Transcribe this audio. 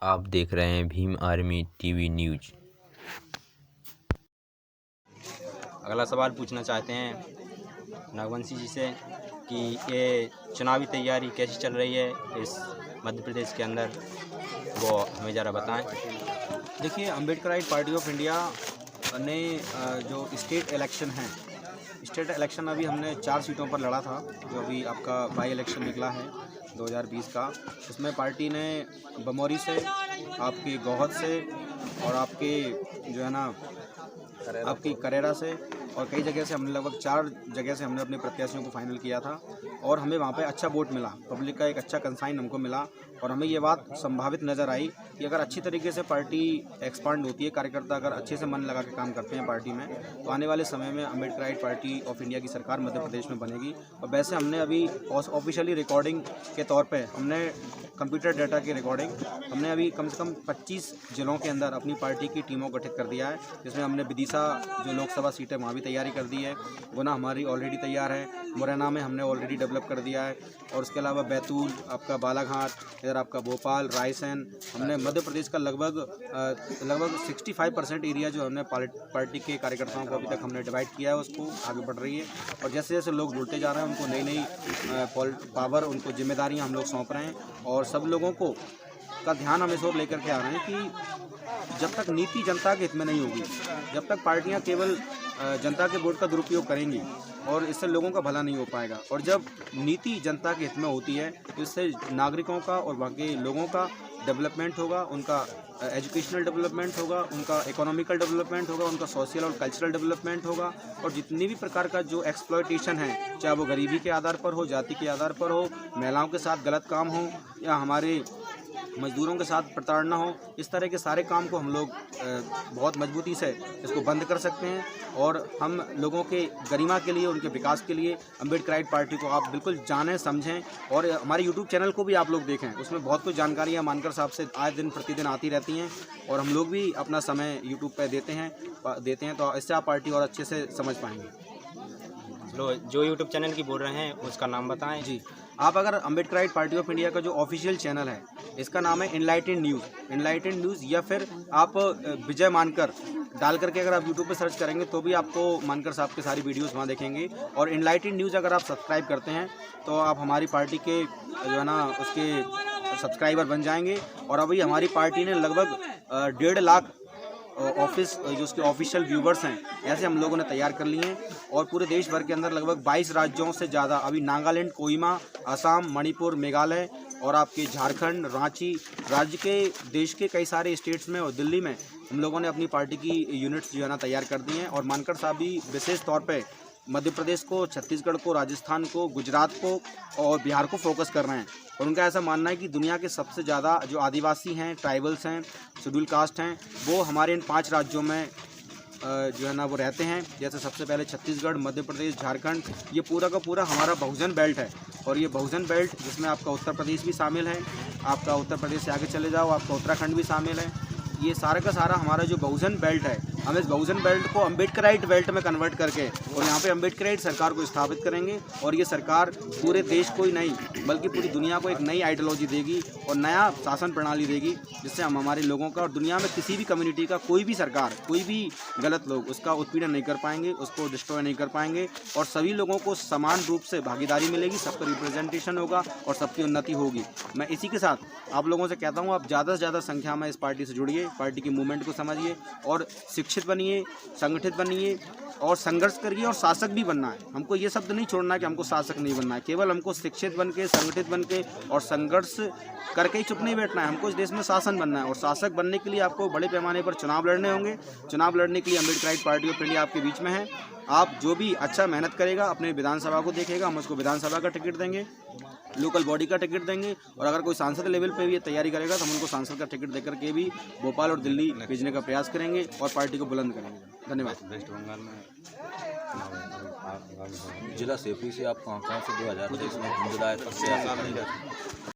आप देख रहे हैं भीम आर्मी टीवी न्यूज। अगला सवाल पूछना चाहते हैं नागवंशी जी से कि ये चुनावी तैयारी कैसी चल रही है इस मध्य प्रदेश के अंदर, वो हमें ज़रा बताएं। देखिए, अम्बेडकराइट पार्टी ऑफ इंडिया ने जो स्टेट इलेक्शन अभी हमने 4 सीटों पर लड़ा था। जो अभी आपका बाई इलेक्शन निकला है 2020 का, उसमें पार्टी ने बमौरी से, आपके गौहद से और आपके जो है ना आपकी करेरा से और कई जगह से हमने लगभग 4 जगह से हमने अपने प्रत्याशियों को फाइनल किया था और हमें वहाँ पे अच्छा वोट मिला, पब्लिक का एक अच्छा कंसाइन हमको मिला। और हमें ये बात संभावित नज़र आई कि अगर अच्छी तरीके से पार्टी एक्सपांड होती है, कार्यकर्ता अगर अच्छे से मन लगा के काम करते हैं पार्टी में, तो आने वाले समय में अम्बेडकराइट पार्टी ऑफ इंडिया की सरकार मध्य प्रदेश में बनेगी। और वैसे हमने अभी ऑफिशियली रिकॉर्डिंग के तौर पर हमने कंप्यूटर डाटा की रिकॉर्डिंग हमने अभी कम से कम 25 जिलों के अंदर अपनी पार्टी की टीमों गठित कर दिया है, जिसमें हमने विदिशा जो लोकसभा सीटें वहाँ भी तैयारी कर दी है, गुना हमारी ऑलरेडी तैयार है, मुरैना में हमने ऑलरेडी डेवलप कर दिया है, और उसके अलावा बैतूल, आपका बालाघाट, इधर आपका भोपाल, रायसेन, हमने मध्य प्रदेश का लगभग 65% एरिया जो हमने पार्टी के कार्यकर्ताओं को अभी तक हमने डिवाइड किया है, उसको आगे बढ़ रही है। और जैसे जैसे लोग जुड़ते जा रहे हैं, उनको नई पावर, उनको जिम्मेदारियाँ हम लोग सौंप रहे हैं, और सब लोगों को का ध्यान हम इस ओर लेकर के आ रहे हैं कि जब तक नीति जनता के हित में नहीं होगी, जब तक पार्टियां केवल जनता के वोट का दुरुपयोग करेंगी और इससे लोगों का भला नहीं हो पाएगा। और जब नीति जनता के हित में होती है तो इससे नागरिकों का और वहाँ के लोगों का डेवलपमेंट होगा, उनका एजुकेशनल डेवलपमेंट होगा, उनका इकोनॉमिकल डेवलपमेंट होगा, उनका सोशल और कल्चरल डेवलपमेंट होगा। और जितनी भी प्रकार का जो एक्सप्लॉयटेशन है, चाहे वो गरीबी के आधार पर हो, जाति के आधार पर हो, महिलाओं के साथ गलत काम हो या हमारे मजदूरों के साथ प्रताड़ना हो, इस तरह के सारे काम को हम लोग बहुत मजबूती से इसको बंद कर सकते हैं। और हम लोगों के गरिमा के लिए, उनके विकास के लिए अम्बेडकराइट पार्टी को आप बिल्कुल जानें, समझें, और हमारे यूट्यूब चैनल को भी आप लोग देखें। उसमें बहुत कुछ जानकारियाँ मानकर साहब से आए दिन प्रतिदिन आती रहती हैं, और हम लोग भी अपना समय यूट्यूब पर देते हैं, तो इससे आप पार्टी और अच्छे से समझ पाएंगे। जो यूट्यूब चैनल की बोल रहे हैं उसका नाम बताएं। जी, आप अगर अम्बेडकराइट पार्टी ऑफ इंडिया का जो ऑफिशियल चैनल है, इसका नाम है इनलाइटेंड न्यूज़, या फिर आप विजय मानकर डाल करके अगर आप यूट्यूब पे सर्च करेंगे तो भी आपको मानकर साहब के सारी वीडियोस वहाँ देखेंगे। और इनलाइटेंड न्यूज़ अगर आप सब्सक्राइब करते हैं तो आप हमारी पार्टी के जो है ना उसके सब्सक्राइबर बन जाएंगे। और अभी हमारी पार्टी ने लगभग 1.5 लाख जो उसके ऑफिशियल व्यूवर्स हैं, ऐसे हम लोगों ने तैयार कर लिए हैं। और पूरे देश भर के अंदर लगभग 22 राज्यों से ज़्यादा, अभी नागालैंड, कोहिमा, असम, मणिपुर, मेघालय और आपके झारखंड, रांची, राज्य के देश के कई सारे स्टेट्स में और दिल्ली में हम लोगों ने अपनी पार्टी की यूनिट्स जो है ना तैयार कर दी हैं। और मानकर साहब भी विशेष तौर पे मध्य प्रदेश को, छत्तीसगढ़ को, राजस्थान को, गुजरात को और बिहार को फोकस कर रहे हैं। और उनका ऐसा मानना है कि दुनिया के सबसे ज़्यादा जो आदिवासी हैं, ट्राइबल्स हैं, शेड्यूल कास्ट हैं, वो हमारे इन 5 राज्यों में जो है ना वो रहते हैं। जैसे सबसे पहले छत्तीसगढ़, मध्य प्रदेश, झारखंड, ये पूरा का पूरा हमारा बहुजन बेल्ट है। और ये बहुजन बेल्ट जिसमें आपका उत्तर प्रदेश भी शामिल है, आपका उत्तर प्रदेश से आगे चले जाओ आपका उत्तराखंड भी शामिल है। ये सारा का सारा हमारा जो बहुजन बेल्ट है, हम इस बहुजन बेल्ट को अम्बेडकराइट बेल्ट में कन्वर्ट करके और यहाँ पे अम्बेडकराइट सरकार को स्थापित करेंगे। और ये सरकार पूरे देश को ही नहीं बल्कि पूरी दुनिया को एक नई आइडियोलॉजी देगी और नया शासन प्रणाली देगी, जिससे हम हमारे लोगों का और दुनिया में किसी भी कम्युनिटी का कोई भी सरकार, कोई भी गलत लोग उसका उत्पीड़न नहीं कर पाएंगे, उसको डिस्ट्रॉय नहीं कर पाएंगे। और सभी लोगों को समान रूप से भागीदारी मिलेगी, सबका रिप्रेजेंटेशन होगा और सबकी उन्नति होगी। मैं इसी के साथ आप लोगों से कहता हूँ, आप ज़्यादा से ज़्यादा संख्या में इस पार्टी से जुड़िए, पार्टी की मूवमेंट को समझिए और शिक्षित बनिए, संगठित बनिए और संघर्ष करिए। और शासक भी बनना है, हमको ये शब्द नहीं छोड़ना है कि हमको शासक नहीं बनना है, केवल हमको शिक्षित बन के, संगठित बन के और संघर्ष करके ही चुप नहीं बैठना है। हमको इस देश में शासन बनना है, और शासक बनने के लिए आपको बड़े पैमाने पर चुनाव लड़ने होंगे। चुनाव लड़ने के लिए अम्बेडकराइट पार्टी ऑफ इंडिया आपके बीच में है। आप जो भी अच्छा मेहनत करेगा, अपने विधानसभा को देखेगा, हम उसको विधानसभा का टिकट देंगे, लोकल बॉडी का टिकट देंगे। और अगर कोई सांसद लेवल पे भी ये तैयारी करेगा तो हम उनको सांसद का टिकट देकर के भी भोपाल और दिल्ली भेजने का प्रयास करेंगे और पार्टी को बुलंद करेंगे। धन्यवाद। वेस्ट बंगाल में जिला सेफी से आप कहाँ से 2023 में गुंजदायक